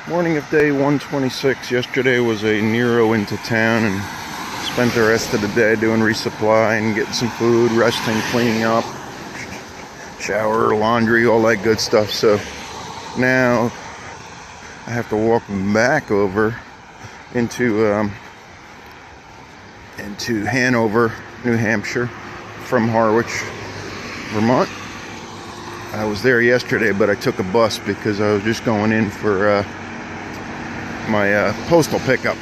Morning of day 126. Yesterday was a Nero into town and spent the rest of the day doing resupply and getting some food, resting, cleaning up, shower, laundry, all that good stuff. So now I have to walk back over into Hanover, New Hampshire from Harwich, Vermont. I was there yesterday, but I took a bus because I was just going in for my postal pickup.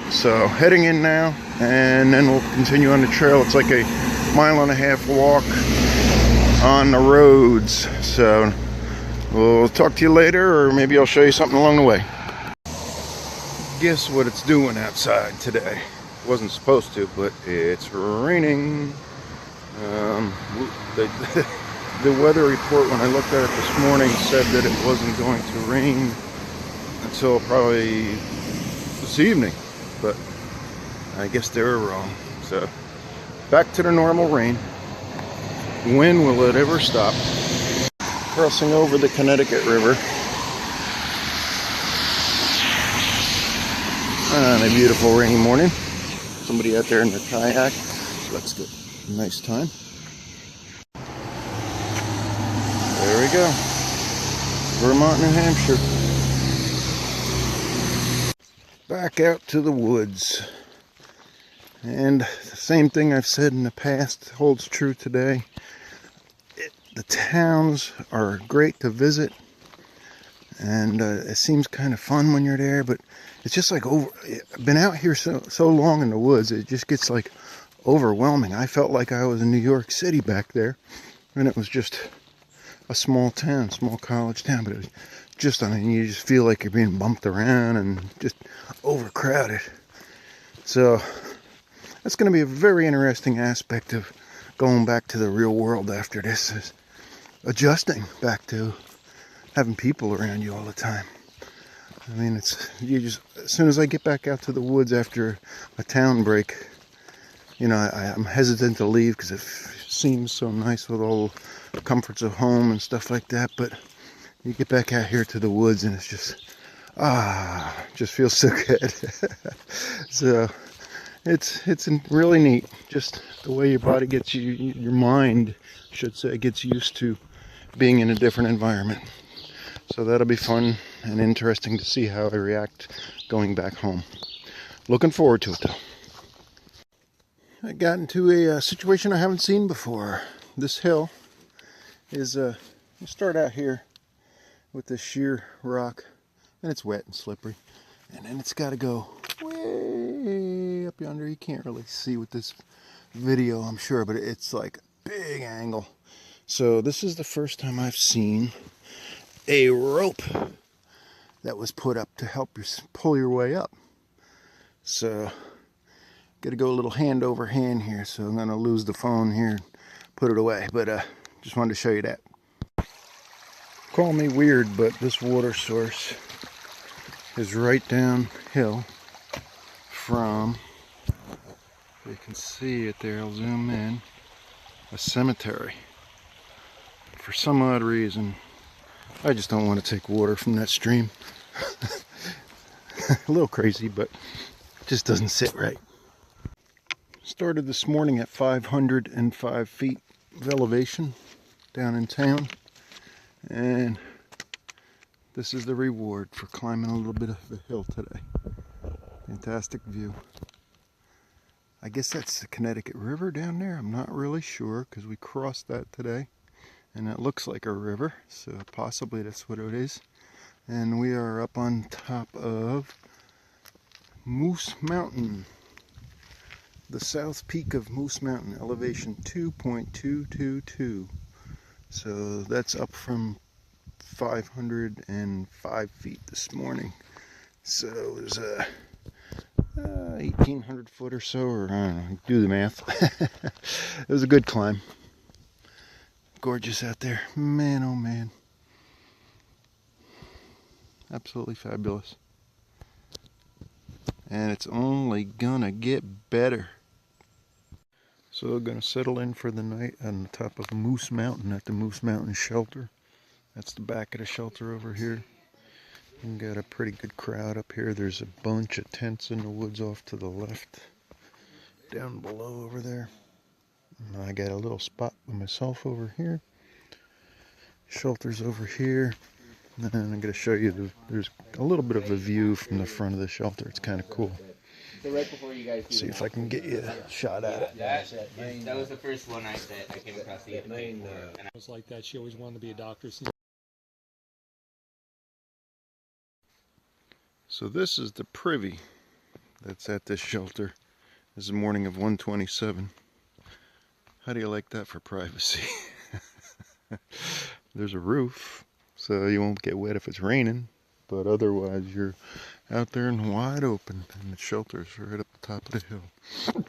So heading in now, and then we'll continue on the trail. It's like a 1.5 mile walk on the roads. So we'll talk to you later, or maybe I'll show you something along the way. Guess what it's doing outside today? Wasn't supposed to, but it's raining. The weather report, when I looked at it this morning, said that it wasn't going to rain until probably this evening, but I guess they were wrong. So back to the normal rain. When will it ever stop? Crossing over the Connecticut River on a beautiful rainy morning. Somebody out there in their kayak. Let's get a nice time. There we go. Vermont, New Hampshire. Back out to the woods. And the same thing I've said in the past holds true today. The towns are great to visit. And it seems kind of fun when you're there, but it's just like I've been out here so long in the woods, it just gets like overwhelming. I felt like I was in New York City back there, and it was just a small town, small college town, but it was just, you just feel like you're being bumped around and just overcrowded. So that's going to be a very interesting aspect of going back to the real world after this, is adjusting back to having people around you all the time. I mean, as soon as I get back out to the woods after a town break, I'm hesitant to leave because it seems so nice with all the comforts of home and stuff like that. But you get back out here to the woods and it's just feels so good. So it's really neat, just the way your body gets your mind, should say, gets used to being in a different environment. So that'll be fun and interesting to see how I react going back home. Looking forward to it, though. I got into a situation I haven't seen before. This hill is, you start out here with this sheer rock, and it's wet and slippery. And then it's got to go way up yonder. You can't really see with this video, I'm sure, but it's like a big angle. So this is the first time I've seen a rope that was put up to help you pull your way up. So gotta go a little hand over hand here, so I'm gonna lose the phone here and put it away, but just wanted to show you that. Call me weird, but this water source is right downhill from, you can see it there, I'll zoom in, a cemetery. For some odd reason, I just don't want to take water from that stream. A little crazy, but it just doesn't sit right. Started this morning at 505 feet of elevation down in town. And this is the reward for climbing a little bit of the hill today. Fantastic view. I guess that's the Connecticut River down there. I'm not really sure because we crossed that today. And it looks like a river, so possibly that's what it is. And we are up on top of Moose Mountain. The south peak of Moose Mountain, elevation 2.222. So that's up from 505 feet this morning. So it was 1,800 foot or so, or I don't know, do the math. It was a good climb. Gorgeous out there, man, oh man, absolutely fabulous. And it's only gonna get better. So we're gonna settle in for the night on the top of Moose Mountain at the Moose Mountain Shelter. That's the back of the shelter over here. We got a pretty good crowd up here. There's a bunch of tents in the woods off to the left. Down below over there. And I got a little spot with myself over here. Shelter's over here. And I'm going to show you, there's a little bit of a view from the front of the shelter. It's kind of cool. So right before you guys See if I can get you a shot at it. That was the first one I came across the main. It was like that. She always wanted to be a doctor. So this is the privy that's at this shelter. This is the morning of 1/27. How do you like that for privacy? There's a roof, so you won't get wet if it's raining, but otherwise you're out there in wide open, and the shelter's right up the top of the hill.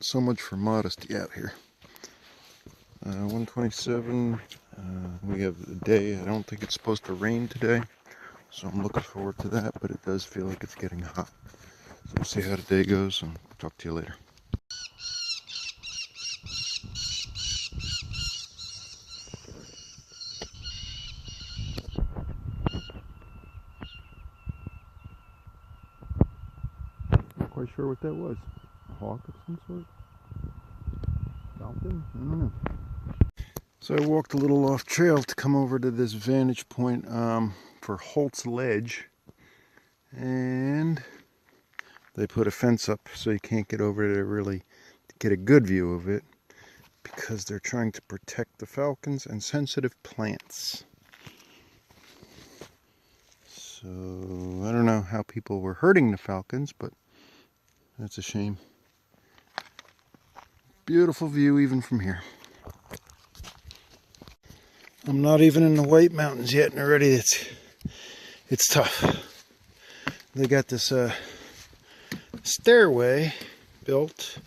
So much for modesty out here. 1/27, we have the day. I don't think it's supposed to rain today, so I'm looking forward to that, but it does feel like it's getting hot. So we'll see how the day goes, and talk to you later. Not quite sure what that was. A hawk of some sort? Falcon? I don't know. So I walked a little off trail to come over to this vantage point for Holt's Ledge, and they put a fence up so you can't get over to really get a good view of it, because they're trying to protect the falcons and sensitive plants. So I don't know how people were hurting the falcons, but that's a shame. Beautiful view even from here. I'm not even in the White Mountains yet, and already it's tough. They got this stairway built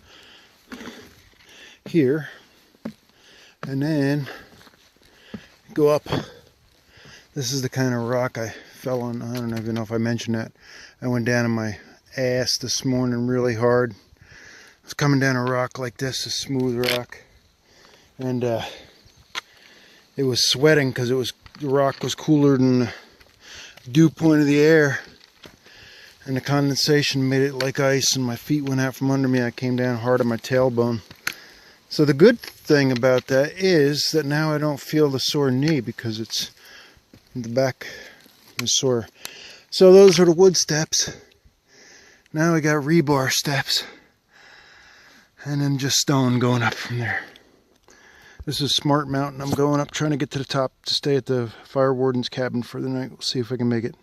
here, and then go up. This is the kind of rock I fell on. I don't even know if I mentioned that. I went down on my ass this morning really hard. I was coming down a rock like this, a smooth rock, and it was sweating because the rock was cooler than the dew point of the air, and the condensation made it like ice, and my feet went out from under me. I came down hard on my tailbone. So the good thing about that is that now I don't feel the sore knee, because it's the back is sore. So those are the wood steps. Now we got rebar steps, and then just stone going up from there. This is Smart Mountain. I'm going up, trying to get to the top to stay at the fire warden's cabin for the night. We'll see if I can make it.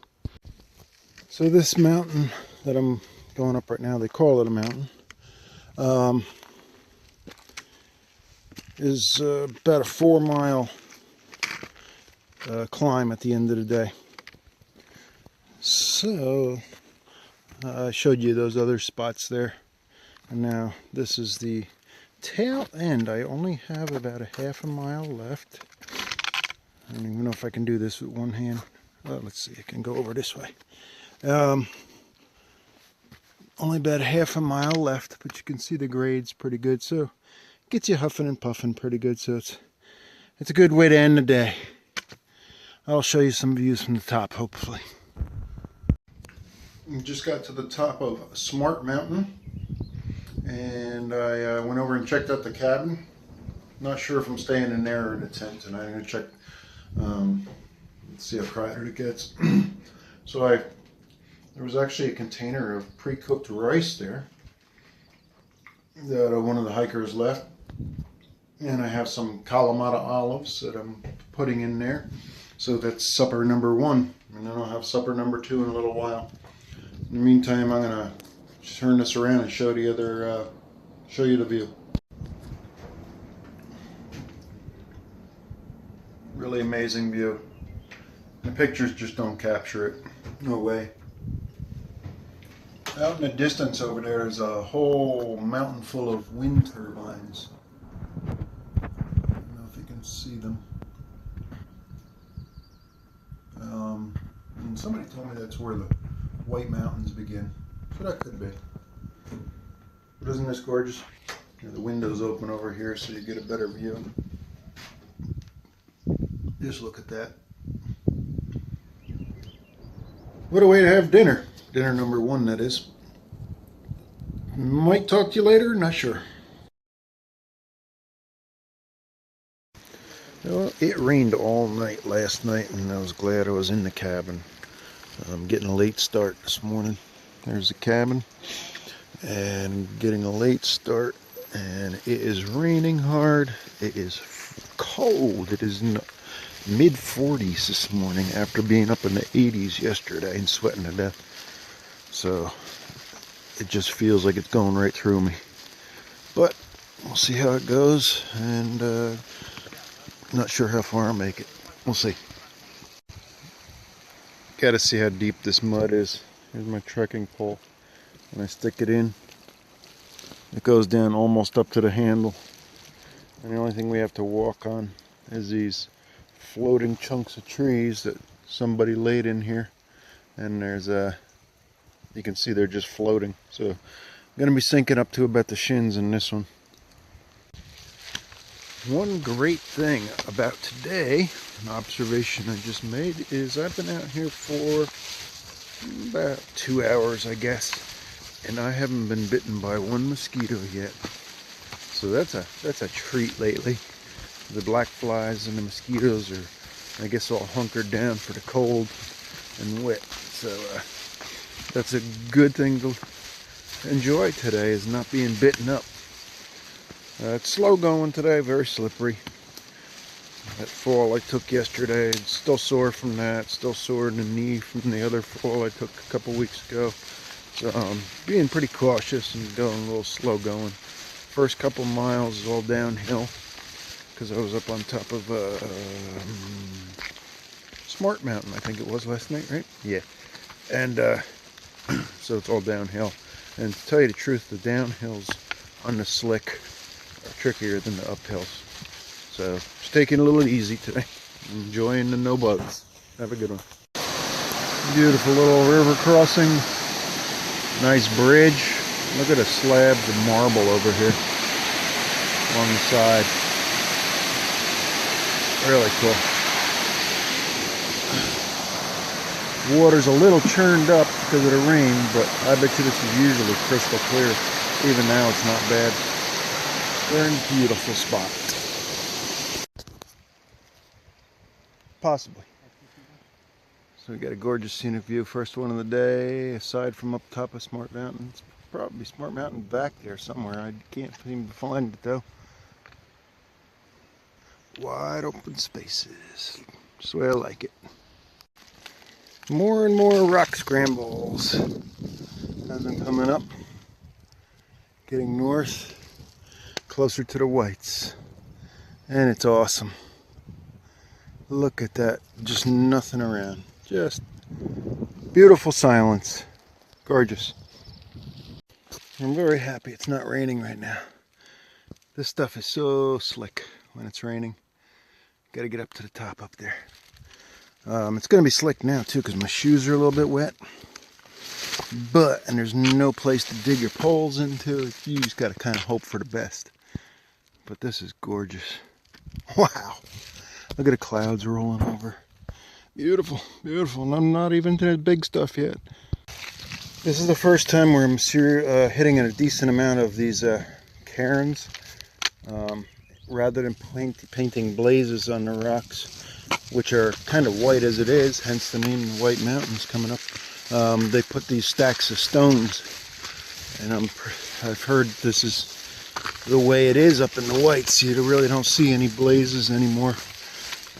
So this mountain that I'm going up right now, they call it a mountain, is about a 4-mile climb at the end of the day. So I showed you those other spots there, and now this is the tail end. I only have about a half a mile left. I don't even know if I can do this with one hand. Well, let's see, I can go over this way. Only about a half a mile left, but you can see the grade's pretty good, so gets you huffing and puffing pretty good. So it's a good way to end the day. I'll show you some views from the top, hopefully. We just got to the top of Smart Mountain, and I went over and checked out the cabin. Not sure if I'm staying in there or in a tent tonight. I'm going to check, let's see how crowded it gets. So there was actually a container of pre-cooked rice there that one of the hikers left, and I have some Kalamata olives that I'm putting in there. So that's supper number 1, and then I'll have supper number 2 in a little while. In the meantime, I'm gonna turn this around and show the other, show you the view. Really amazing view. The pictures just don't capture it. No way. Out in the distance over there is a whole mountain full of wind turbines. I don't know if you can see them. And somebody told me that's where the White Mountains begin. So that could be. But isn't this gorgeous? The window's open over here so you get a better view. Just look at that. What a way to have dinner. Dinner number one, that is. Might talk to you later, not sure. Well, it rained all night last night, and I was glad I was in the cabin. I'm getting a late start this morning. There's the cabin, and getting a late start, and it is raining hard. It is cold. It is mid 40s this morning after being up in the 80s yesterday and sweating to death. So it just feels like it's going right through me. But we'll see how it goes, and not sure how far I'll make it. We'll see. Gotta see how deep this mud is. Here's my trekking pole. When I stick it in, it goes down almost up to the handle. And the only thing we have to walk on is these floating chunks of trees that somebody laid in here. And there's you can see they're just floating. So I'm gonna be sinking up to about the shins in this one. One great thing about today, an observation I just made, is I've been out here for about 2 hours, I guess, and I haven't been bitten by one mosquito yet. So that's a treat lately. The black flies and the mosquitoes are, I guess, all hunkered down for the cold and wet. So that's a good thing to enjoy today, is not being bitten up. It's slow going today, very slippery. That fall I took yesterday, it's still sore from that, still sore in the knee from the other fall I took a couple weeks ago. So being pretty cautious and going a little slow going. First couple miles is all downhill because I was up on top of Smart Mountain, I think it was last night, right? Yeah. And so it's all downhill. And to tell you the truth, the downhills on the slick are trickier than the uphills. So just taking it a little easy today. Enjoying the no bugs. Have a good one. Beautiful little river crossing. Nice bridge. Look at the slabs of marble over here along the side. Really cool. Water's a little churned up because of the rain, but I bet you this is usually crystal clear. Even now it's not bad. Very beautiful spot. Possibly. So we got a gorgeous scenic view. First one of the day, aside from up top of Smart Mountain. It's probably Smart Mountain back there somewhere. I can't seem to find it though. Wide open spaces. Just the way I like it. More and more rock scrambles. As I'm coming up, getting north, closer to the whites. And it's awesome. Look at that. Just nothing around. Just beautiful silence. Gorgeous. I'm very happy it's not raining right now. This stuff is so slick when it's raining. Got to get up to the top up there. It's going to be slick now too because my shoes are a little bit wet. And there's no place to dig your poles into. You just got to kind of hope for the best. But this is gorgeous. Wow. Look at the clouds rolling over. Beautiful, beautiful. And I'm not even to the big stuff yet. This is the first time where I'm hitting a decent amount of these cairns. Rather than painting blazes on the rocks, which are kind of white as it is, hence the name White Mountains coming up. They put these stacks of stones, and I've heard this is the way it is up in the whites. You really don't see any blazes anymore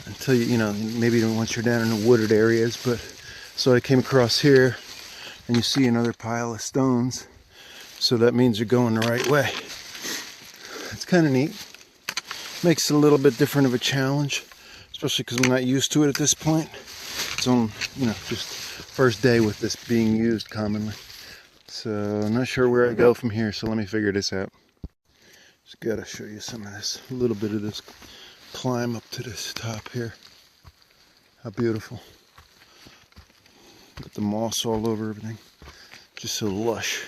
until maybe once you're down in the wooded areas. But so I came across here, and you see another pile of stones, so that means you're going the right way. It's kind of neat. Makes it a little bit different of a challenge, especially because I'm not used to it at this point. It's on, just first day with this being used commonly. So I'm not sure where I go from here, so let me figure this out. Just gotta show you some of this, a little bit of this climb up to this top here. How beautiful. Got the moss all over everything. Just so lush.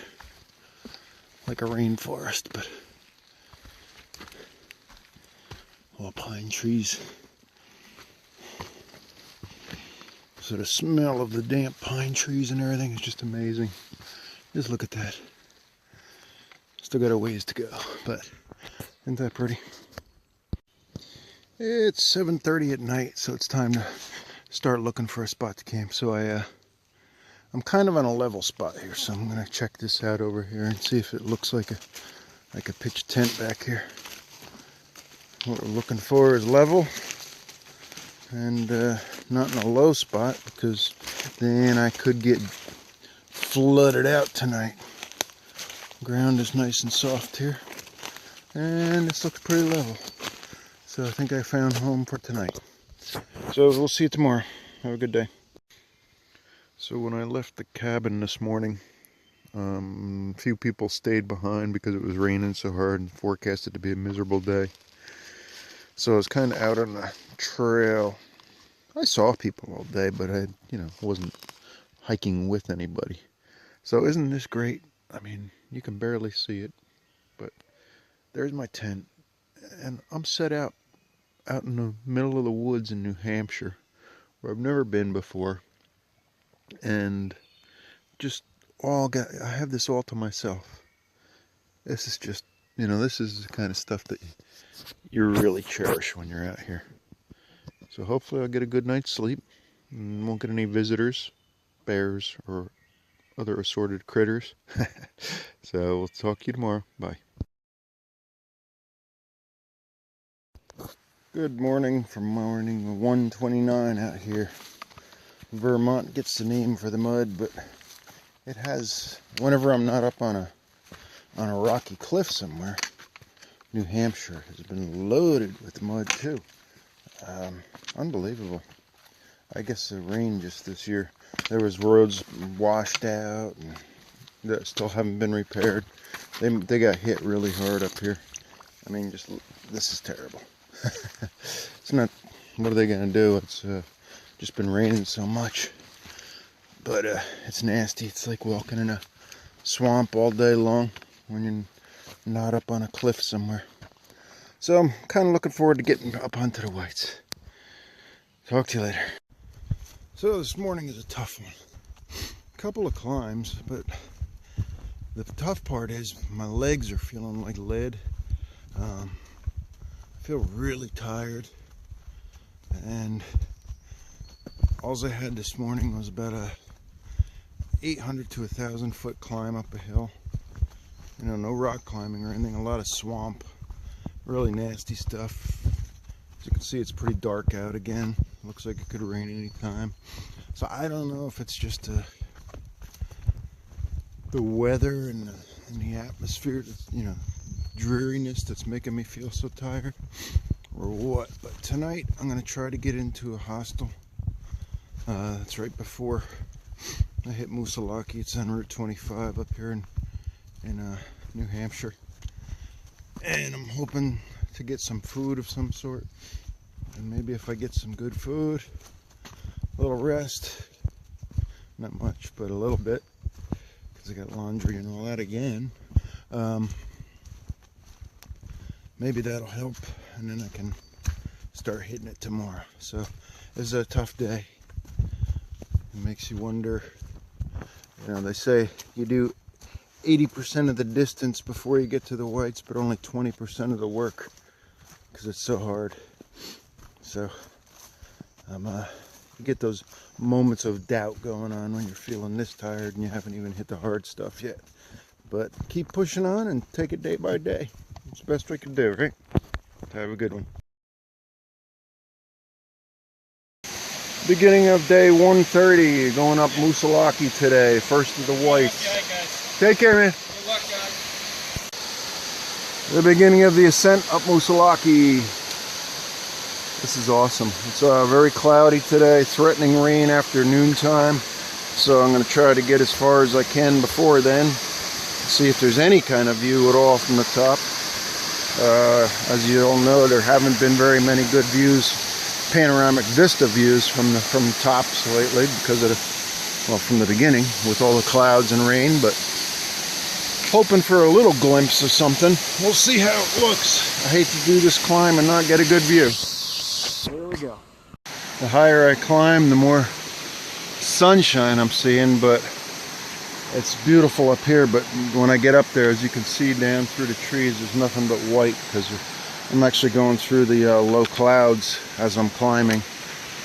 Like a rainforest, but all pine trees. So the smell of the damp pine trees and everything is just amazing. Just look at that. Still got a ways to go, but isn't that pretty? It's 7:30 at night, so it's time to start looking for a spot to camp. So I'm kind of on a level spot here, so I'm gonna check this out over here and see if it looks like a pitch tent back here. What we're looking for is level and not in a low spot, because then I could get flooded out tonight. Ground is nice and soft here, and this looks pretty level. So I think I found home for tonight. So we'll see you tomorrow. Have a good day. So when I left the cabin this morning, a few people stayed behind because it was raining so hard and forecasted to be a miserable day. So I was kind of out on the trail. I saw people all day, but I, wasn't hiking with anybody. So isn't this great? I mean, you can barely see it, but there's my tent, and I'm set out in the middle of the woods in New Hampshire, where I've never been before, and I have this all to myself. This is just, this is the kind of stuff that you really cherish when you're out here. So hopefully I'll get a good night's sleep and won't get any visitors, bears, or other assorted critters. So we'll talk to you tomorrow. Bye. Good morning from morning 129 out here. Vermont gets the name for the mud, but it has, whenever I'm not up on a rocky cliff somewhere, New Hampshire has been loaded with mud too. Unbelievable. I guess the rain just this year, there was roads washed out and that still haven't been repaired. They got hit really hard up here. I mean, this is terrible. It's not, what are they gonna do? It's just been raining so much, but it's nasty. It's like walking in a swamp all day long when you're not up on a cliff somewhere. So I'm kind of looking forward to getting up onto the Whites. Talk to you later. So this morning is a tough one. A couple of climbs, but the tough part is my legs are feeling like lead. I feel really tired, and all I had this morning was about a 800 to 1,000 foot climb up a hill. No rock climbing or anything, a lot of swamp, really nasty stuff. As you can see, it's pretty dark out again. Looks like it could rain any time. So I don't know if it's just the weather and the atmosphere, dreariness that's making me feel so tired, or what. But tonight I'm going to try to get into a hostel. That's right before I hit Moosilauke. It's on Route 25 up here in New Hampshire, and I'm hoping to get some food of some sort, and maybe if I get some good food, a little rest, not much but a little bit, because I got laundry and all that again, maybe that'll help, and then I can start hitting it tomorrow. So this is a tough day. It makes you wonder. They say you do 80% of the distance before you get to the Whites, but only 20% of the work, because it's so hard. So you get those moments of doubt going on when you're feeling this tired and you haven't even hit the hard stuff yet. But keep pushing on and take it day by day. It's the best we can do, right? Have a good one. Beginning of day 130, going up Moosilauke today, first of the Whites. Take care, man. Good luck, guys. The beginning of the ascent up Moosilauke. This is awesome. It's very cloudy today, threatening rain after noontime. So I'm going to try to get as far as I can before then. See if there's any kind of view at all from the top. As you all know, there haven't been very many good views, panoramic vista views from the tops lately because of from the beginning with all the clouds and rain, but hoping for a little glimpse of something. We'll see how it looks. I hate to do this climb and not get a good view. Here we go. The higher I climb, the more sunshine I'm seeing, but it's beautiful up here. But when I get up there, as you can see down through the trees, there's nothing but white because I'm actually going through the low clouds as I'm climbing,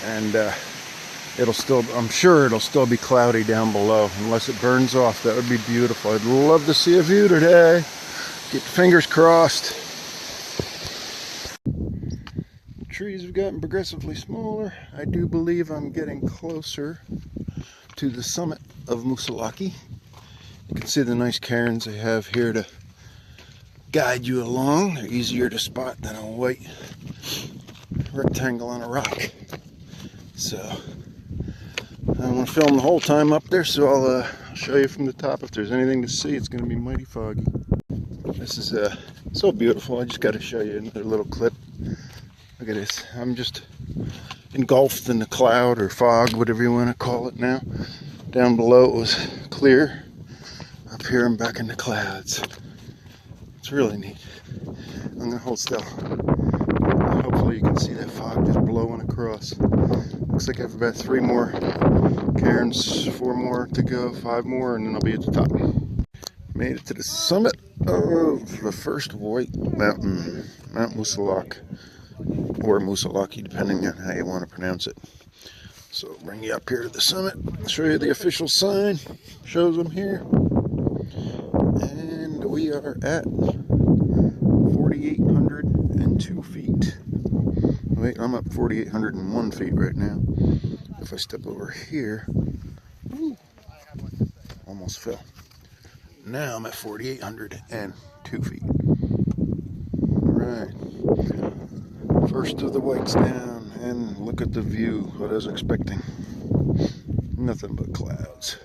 and I'm sure it'll still be cloudy down below unless it burns off. That would be beautiful. I'd love to see a view today. Get fingers crossed. The trees have gotten progressively smaller. I do believe I'm getting closer to the summit of Musalaki. You can see the nice cairns they have here to guide you along. They're easier to spot than a white rectangle on a rock. So I'm going to film the whole time up there, so I'll show you from the top. If there's anything to see, it's going to be mighty foggy. This is so beautiful. I just got to show you another little clip. Look at this. I'm just engulfed in the cloud or fog, whatever you want to call it now. Down below it was clear. Up here I'm back in the clouds. It's really neat. I'm going to hold still. Hopefully you can see that fog just blowing across. Looks like I have about 3 more cairns, 4 more to go, 5 more, and then I'll be at the top. Made it to the summit of the first white mountain, Mount Musalak, or Musalaki, depending on how you want to pronounce it. So I'll bring you up here to the summit, show you the official sign, shows them here. And we are at 4,802 feet. Wait, I'm up 4,801 feet right now. If I step over here, ooh, almost fell. Now I'm at 4,802 feet. Alright. First of the whites down, and look at the view, what I was expecting. Nothing but clouds.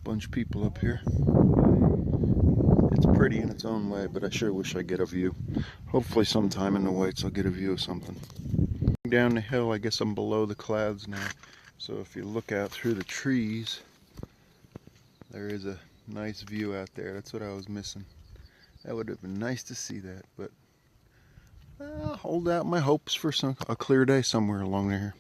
Bunch of people up here. It's pretty in its own way, but I sure wish I get a view. Hopefully sometime in the whites I'll get a view of something. Down the hill, I guess I'm below the clouds now. So if you look out through the trees, there is a nice view out there. That's what I was missing. That would have been nice to see that, but I'll hold out my hopes for a clear day somewhere along there.